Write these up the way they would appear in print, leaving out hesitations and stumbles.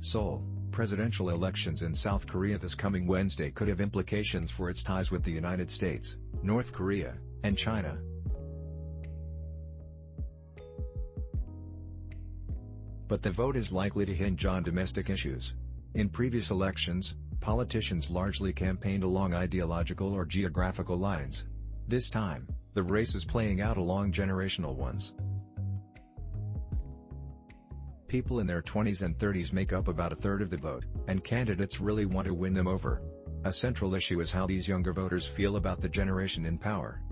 Seoul, presidential elections in South Korea this coming Wednesday could have implications for its ties with the United States, North Korea, and China. But the vote is likely to hinge on domestic issues. In previous elections, politicians largely campaigned along ideological or geographical lines. This time, the race is playing out along generational ones. People in their 20s and 30s make up about a third of the vote, and candidates really want to win them over. A central issue is how these younger voters feel about the generation in power.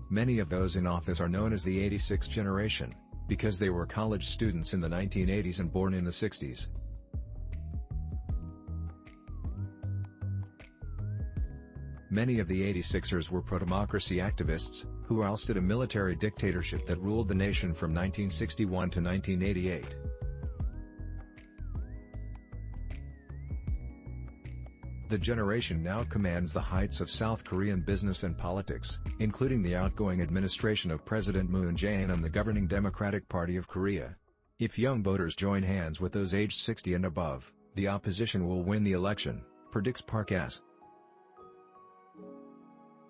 Many of those in office are known as the 86 generation, because they were college students in the 1980s and born in the 60s. Many of the 86ers were pro-democracy activists, who ousted a military dictatorship that ruled the nation from 1961 to 1988. The generation now commands the heights of South Korean business and politics, including the outgoing administration of President Moon Jae-in and the governing Democratic Party of Korea. If young voters join hands with those aged 60 and above, the opposition will win the election, predicts Park S.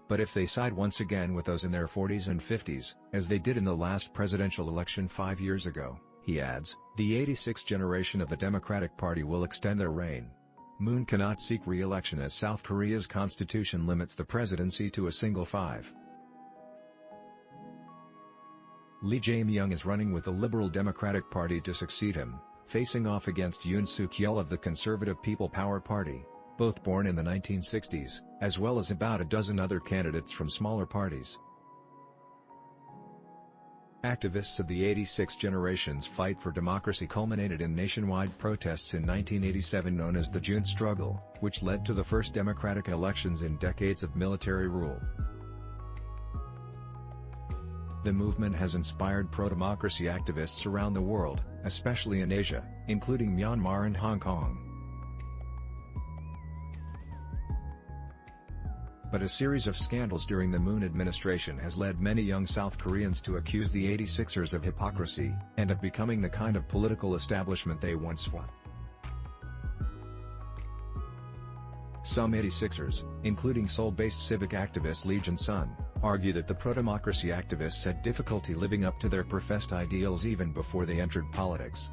But if they side once again with those in their 40s and 50s, as they did in the last presidential election 5 years ago, he adds, the 86 generation of the Democratic Party will extend their reign. Moon cannot seek re-election as South Korea's constitution limits the presidency to a single 5. Lee Jae-myung is running with the Liberal Democratic Party to succeed him, facing off against Yoon Suk Yeol of the Conservative People Power Party, both born in the 1960s, as well as about a dozen other candidates from smaller parties. Activists of the 86 generation's fight for democracy culminated in nationwide protests in 1987 known as the June Struggle, which led to the first democratic elections in decades of military rule. The movement has inspired pro-democracy activists around the world, especially in Asia, including Myanmar and Hong Kong. But a series of scandals during the Moon administration has led many young South Koreans to accuse the 86ers of hypocrisy, and of becoming the kind of political establishment they once were. Some 86ers, including Seoul-based civic activist Lee Jinsun, argue that the pro-democracy activists had difficulty living up to their professed ideals even before they entered politics.